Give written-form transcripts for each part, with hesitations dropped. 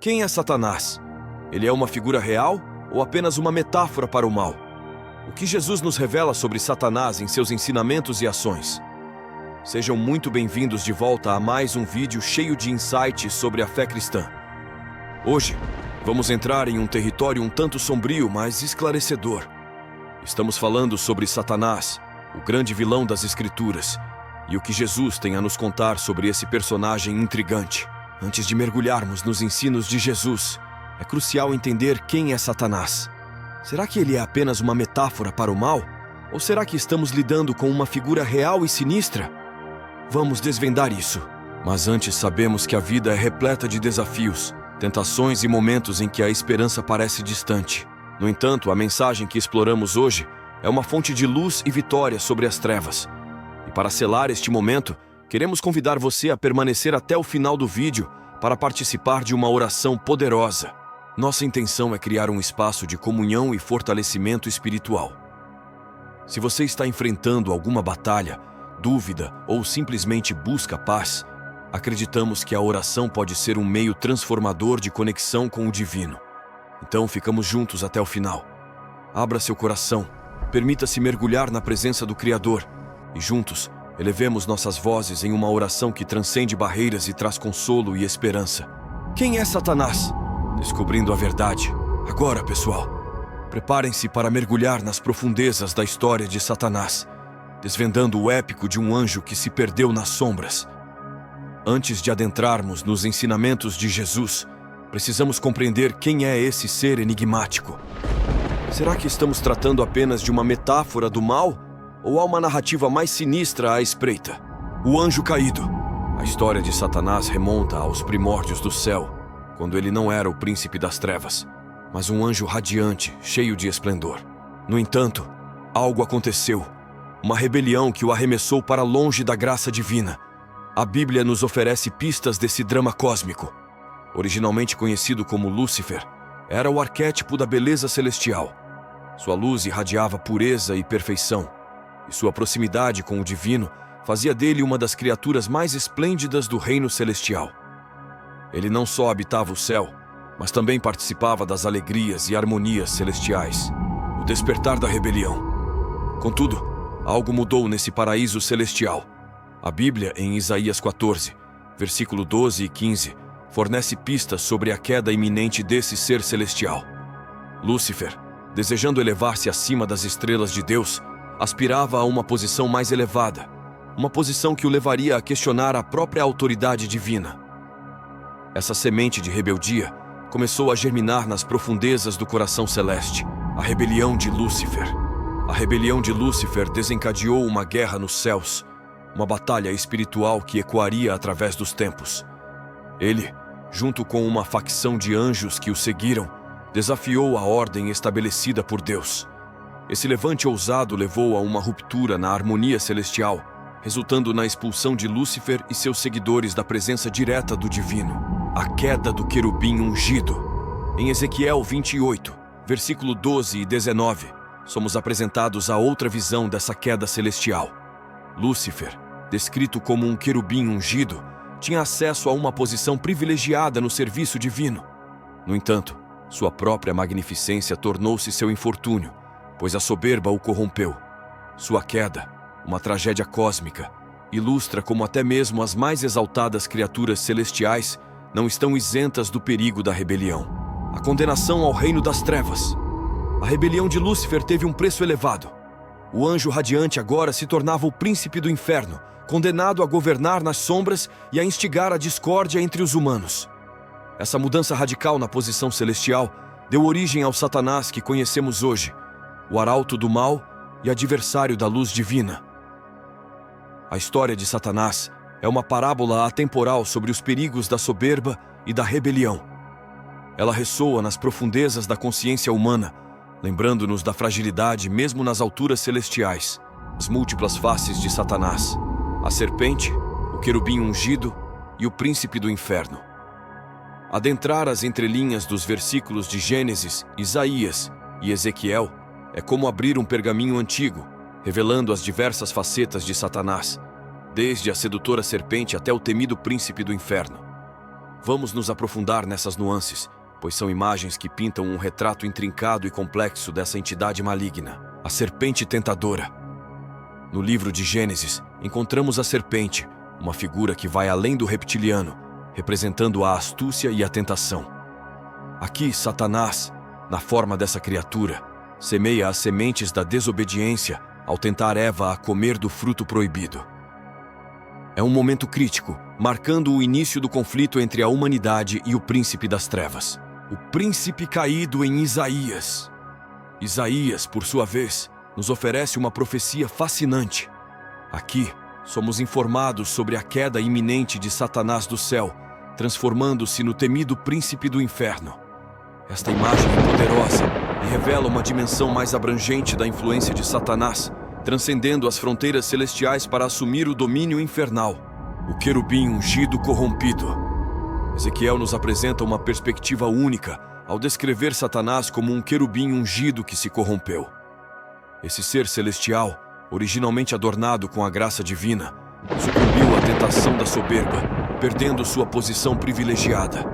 Quem é Satanás? Ele é uma figura real ou apenas uma metáfora para o mal? O que Jesus nos revela sobre Satanás em seus ensinamentos e ações? Sejam muito bem-vindos de volta a mais um vídeo cheio de insights sobre a fé cristã. Hoje, vamos entrar em um território um tanto sombrio, mas esclarecedor. Estamos falando sobre Satanás, o grande vilão das Escrituras, e o que Jesus tem a nos contar sobre esse personagem intrigante. Antes de mergulharmos nos ensinos de Jesus, é crucial entender quem é Satanás. Será que ele é apenas uma metáfora para o mal? Ou será que estamos lidando com uma figura real e sinistra? Vamos desvendar isso. Mas antes sabemos que a vida é repleta de desafios, tentações e momentos em que a esperança parece distante. No entanto, a mensagem que exploramos hoje é uma fonte de luz e vitória sobre as trevas. E para selar este momento, queremos convidar você a permanecer até o final do vídeo para participar de uma oração poderosa. Nossa intenção é criar um espaço de comunhão e fortalecimento espiritual. Se você está enfrentando alguma batalha, dúvida ou simplesmente busca paz, acreditamos que a oração pode ser um meio transformador de conexão com o divino. Então ficamos juntos até o final. Abra seu coração, permita-se mergulhar na presença do Criador e juntos, elevemos nossas vozes em uma oração que transcende barreiras e traz consolo e esperança. Quem é Satanás? Descobrindo a verdade. Agora, pessoal, preparem-se para mergulhar nas profundezas da história de Satanás, desvendando o épico de um anjo que se perdeu nas sombras. Antes de adentrarmos nos ensinamentos de Jesus, precisamos compreender quem é esse ser enigmático. Será que estamos tratando apenas de uma metáfora do mal? Ou há uma narrativa mais sinistra à espreita? O anjo caído. A história de Satanás remonta aos primórdios do céu, quando ele não era o príncipe das trevas, mas um anjo radiante, cheio de esplendor. No entanto, algo aconteceu. Uma rebelião que o arremessou para longe da graça divina. A Bíblia nos oferece pistas desse drama cósmico. Originalmente conhecido como Lúcifer, era o arquétipo da beleza celestial. Sua luz irradiava pureza e perfeição, e sua proximidade com o divino fazia dele uma das criaturas mais esplêndidas do reino celestial. Ele não só habitava o céu, mas também participava das alegrias e harmonias celestiais. O despertar da rebelião. Contudo, algo mudou nesse paraíso celestial. A Bíblia, em Isaías 14, versículo 12 e 15, fornece pistas sobre a queda iminente desse ser celestial. Lúcifer, desejando elevar-se acima das estrelas de Deus, aspirava a uma posição mais elevada, uma posição que o levaria a questionar a própria autoridade divina. Essa semente de rebeldia começou a germinar nas profundezas do coração celeste, a rebelião de Lúcifer. A rebelião de Lúcifer desencadeou uma guerra nos céus, uma batalha espiritual que ecoaria através dos tempos. Ele, junto com uma facção de anjos que o seguiram, desafiou a ordem estabelecida por Deus. Esse levante ousado levou a uma ruptura na harmonia celestial, resultando na expulsão de Lúcifer e seus seguidores da presença direta do divino. A queda do querubim ungido. Em Ezequiel 28, versículo 12 e 19, somos apresentados a outra visão dessa queda celestial. Lúcifer, descrito como um querubim ungido, tinha acesso a uma posição privilegiada no serviço divino. No entanto, sua própria magnificência tornou-se seu infortúnio, pois a soberba o corrompeu. Sua queda, uma tragédia cósmica, ilustra como até mesmo as mais exaltadas criaturas celestiais não estão isentas do perigo da rebelião. A condenação ao reino das trevas. A rebelião de Lúcifer teve um preço elevado. O anjo radiante agora se tornava o príncipe do inferno, condenado a governar nas sombras e a instigar a discórdia entre os humanos. Essa mudança radical na posição celestial deu origem ao Satanás que conhecemos hoje, o arauto do mal e adversário da luz divina. A história de Satanás é uma parábola atemporal sobre os perigos da soberba e da rebelião. Ela ressoa nas profundezas da consciência humana, lembrando-nos da fragilidade mesmo nas alturas celestiais. As múltiplas faces de Satanás, a serpente, o querubim ungido e o príncipe do inferno. Adentrar as entrelinhas dos versículos de Gênesis, Isaías e Ezequiel é como abrir um pergaminho antigo, revelando as diversas facetas de Satanás, desde a sedutora serpente até o temido príncipe do inferno. Vamos nos aprofundar nessas nuances, pois são imagens que pintam um retrato intrincado e complexo dessa entidade maligna, a serpente tentadora. No livro de Gênesis, encontramos a serpente, uma figura que vai além do reptiliano, representando a astúcia e a tentação. Aqui, Satanás, na forma dessa criatura, semeia as sementes da desobediência ao tentar Eva a comer do fruto proibido. É um momento crítico, marcando o início do conflito entre a humanidade e o príncipe das trevas. O príncipe caído em Isaías. Isaías, por sua vez, nos oferece uma profecia fascinante. Aqui, somos informados sobre a queda iminente de Satanás do céu, transformando-se no temido príncipe do inferno. Esta imagem é poderosa e revela uma dimensão mais abrangente da influência de Satanás, transcendendo as fronteiras celestiais para assumir o domínio infernal. O querubim ungido corrompido. Ezequiel nos apresenta uma perspectiva única ao descrever Satanás como um querubim ungido que se corrompeu. Esse ser celestial, originalmente adornado com a graça divina, sucumbiu à tentação da soberba, perdendo sua posição privilegiada.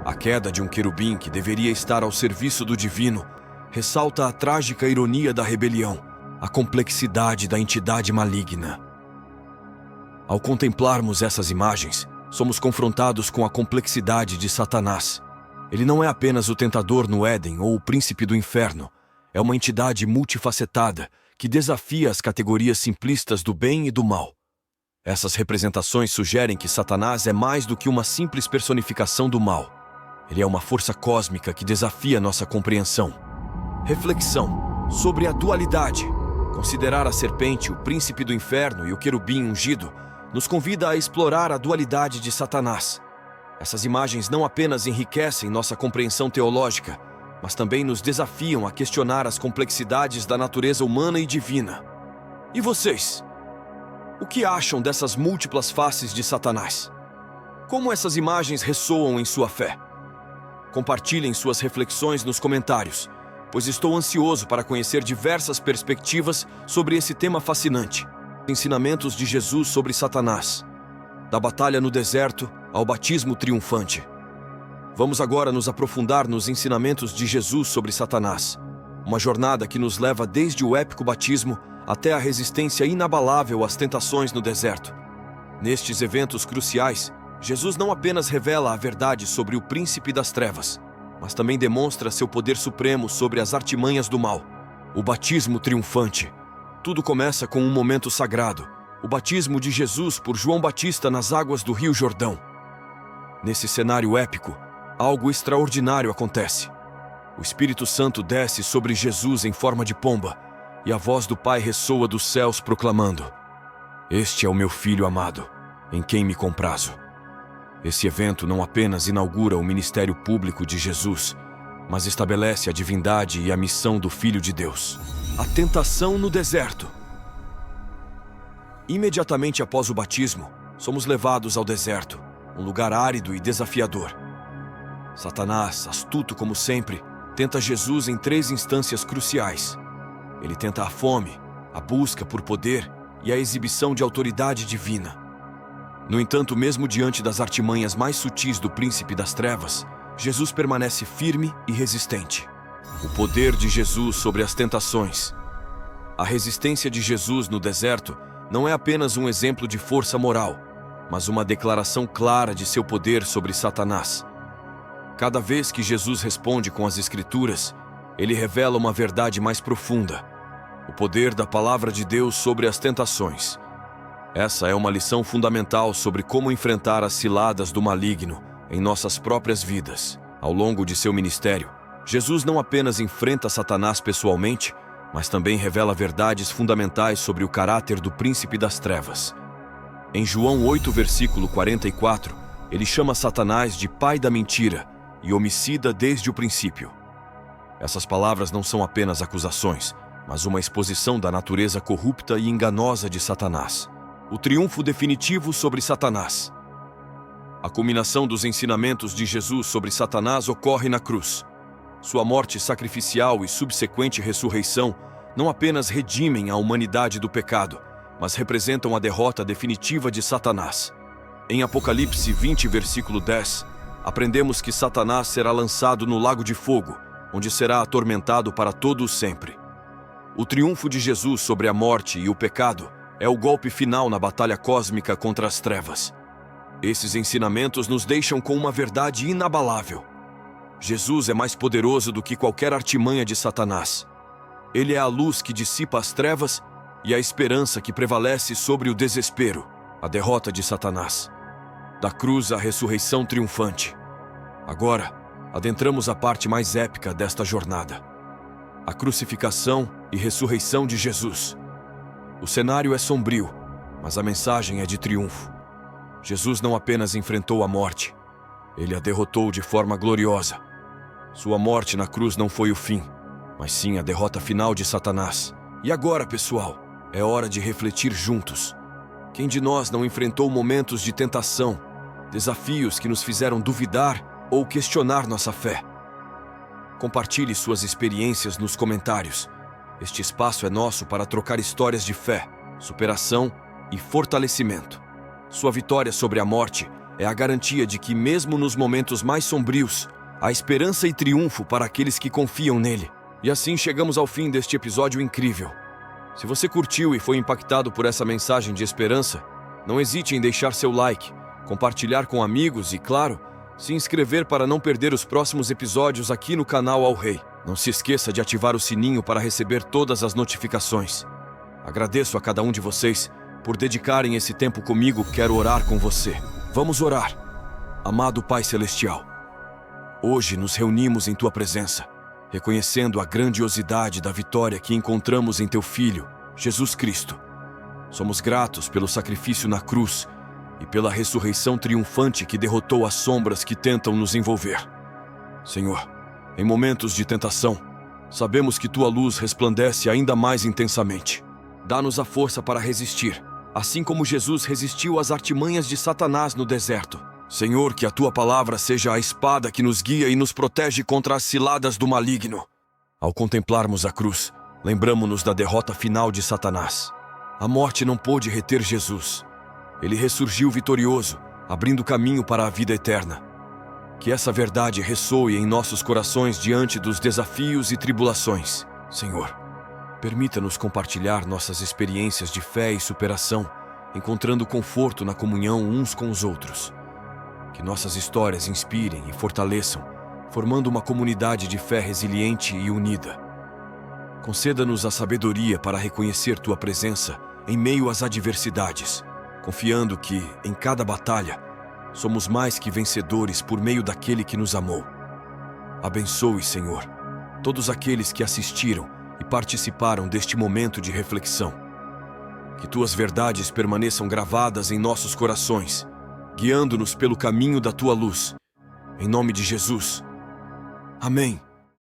A queda de um querubim que deveria estar ao serviço do divino ressalta a trágica ironia da rebelião, a complexidade da entidade maligna. Ao contemplarmos essas imagens, somos confrontados com a complexidade de Satanás. Ele não é apenas o tentador no Éden ou o príncipe do inferno, é uma entidade multifacetada que desafia as categorias simplistas do bem e do mal. Essas representações sugerem que Satanás é mais do que uma simples personificação do mal. Ele é uma força cósmica que desafia nossa compreensão. Reflexão sobre a dualidade. Considerar a serpente, o príncipe do inferno e o querubim ungido nos convida a explorar a dualidade de Satanás. Essas imagens não apenas enriquecem nossa compreensão teológica, mas também nos desafiam a questionar as complexidades da natureza humana e divina. E vocês? O que acham dessas múltiplas faces de Satanás? Como essas imagens ressoam em sua fé? Compartilhem suas reflexões nos comentários, pois estou ansioso para conhecer diversas perspectivas sobre esse tema fascinante. Ensinamentos de Jesus sobre Satanás. Da batalha no deserto ao batismo triunfante. Vamos agora nos aprofundar nos ensinamentos de Jesus sobre Satanás, uma jornada que nos leva desde o épico batismo até a resistência inabalável às tentações no deserto. Nestes eventos cruciais, Jesus não apenas revela a verdade sobre o príncipe das trevas, mas também demonstra seu poder supremo sobre as artimanhas do mal. O batismo triunfante. Tudo começa com um momento sagrado, o batismo de Jesus por João Batista nas águas do Rio Jordão. Nesse cenário épico, algo extraordinário acontece. O Espírito Santo desce sobre Jesus em forma de pomba, e a voz do Pai ressoa dos céus proclamando: "Este é o meu Filho amado, em quem me comprazo." Esse evento não apenas inaugura o ministério público de Jesus, mas estabelece a divindade e a missão do Filho de Deus. A tentação no deserto. Imediatamente após o batismo, somos levados ao deserto, um lugar árido e desafiador. Satanás, astuto como sempre, tenta Jesus em 3 instâncias cruciais. Ele tenta a fome, a busca por poder e a exibição de autoridade divina. No entanto, mesmo diante das artimanhas mais sutis do príncipe das trevas, Jesus permanece firme e resistente. O poder de Jesus sobre as tentações. A resistência de Jesus no deserto não é apenas um exemplo de força moral, mas uma declaração clara de seu poder sobre Satanás. Cada vez que Jesus responde com as Escrituras, ele revela uma verdade mais profunda: o poder da palavra de Deus sobre as tentações. Essa é uma lição fundamental sobre como enfrentar as ciladas do maligno em nossas próprias vidas. Ao longo de seu ministério, Jesus não apenas enfrenta Satanás pessoalmente, mas também revela verdades fundamentais sobre o caráter do príncipe das trevas. Em João 8, versículo 44, ele chama Satanás de pai da mentira e homicida desde o princípio. Essas palavras não são apenas acusações, mas uma exposição da natureza corrupta e enganosa de Satanás. O triunfo definitivo sobre Satanás. A culminação dos ensinamentos de Jesus sobre Satanás ocorre na cruz. Sua morte sacrificial e subsequente ressurreição não apenas redimem a humanidade do pecado, mas representam a derrota definitiva de Satanás. Em Apocalipse 20, versículo 10, aprendemos que Satanás será lançado no lago de fogo, onde será atormentado para todo o sempre. O triunfo de Jesus sobre a morte e o pecado é o golpe final na batalha cósmica contra as trevas. Esses ensinamentos nos deixam com uma verdade inabalável. Jesus é mais poderoso do que qualquer artimanha de Satanás. Ele é a luz que dissipa as trevas e a esperança que prevalece sobre o desespero, a derrota de Satanás. Da cruz à ressurreição triunfante. Agora, adentramos a parte mais épica desta jornada. A crucificação e ressurreição de Jesus. O cenário é sombrio, mas a mensagem é de triunfo. Jesus não apenas enfrentou a morte, ele a derrotou de forma gloriosa. Sua morte na cruz não foi o fim, mas sim a derrota final de Satanás. E agora, pessoal, é hora de refletir juntos. Quem de nós não enfrentou momentos de tentação, desafios que nos fizeram duvidar ou questionar nossa fé? Compartilhe suas experiências nos comentários. Este espaço é nosso para trocar histórias de fé, superação e fortalecimento. Sua vitória sobre a morte é a garantia de que, mesmo nos momentos mais sombrios, há esperança e triunfo para aqueles que confiam nele. E assim chegamos ao fim deste episódio incrível. Se você curtiu e foi impactado por essa mensagem de esperança, não hesite em deixar seu like, compartilhar com amigos e, claro, se inscrever para não perder os próximos episódios aqui no canal Ao Rei. Não se esqueça de ativar o sininho para receber todas as notificações. Agradeço a cada um de vocês por dedicarem esse tempo comigo. Quero orar com você. Vamos orar. Amado Pai Celestial, hoje nos reunimos em Tua presença, reconhecendo a grandiosidade da vitória que encontramos em Teu Filho, Jesus Cristo. Somos gratos pelo sacrifício na cruz e pela ressurreição triunfante que derrotou as sombras que tentam nos envolver. Senhor, em momentos de tentação, sabemos que Tua luz resplandece ainda mais intensamente. Dá-nos a força para resistir, assim como Jesus resistiu às artimanhas de Satanás no deserto. Senhor, que a Tua palavra seja a espada que nos guia e nos protege contra as ciladas do maligno. Ao contemplarmos a cruz, lembramo-nos da derrota final de Satanás. A morte não pôde reter Jesus. Ele ressurgiu vitorioso, abrindo caminho para a vida eterna. Que essa verdade ressoe em nossos corações diante dos desafios e tribulações. Senhor, permita-nos compartilhar nossas experiências de fé e superação, encontrando conforto na comunhão uns com os outros. Que nossas histórias inspirem e fortaleçam, formando uma comunidade de fé resiliente e unida. Conceda-nos a sabedoria para reconhecer Tua presença em meio às adversidades, confiando que, em cada batalha, somos mais que vencedores por meio daquele que nos amou. Abençoe, Senhor, todos aqueles que assistiram e participaram deste momento de reflexão. Que Tuas verdades permaneçam gravadas em nossos corações, guiando-nos pelo caminho da Tua luz. Em nome de Jesus. Amém.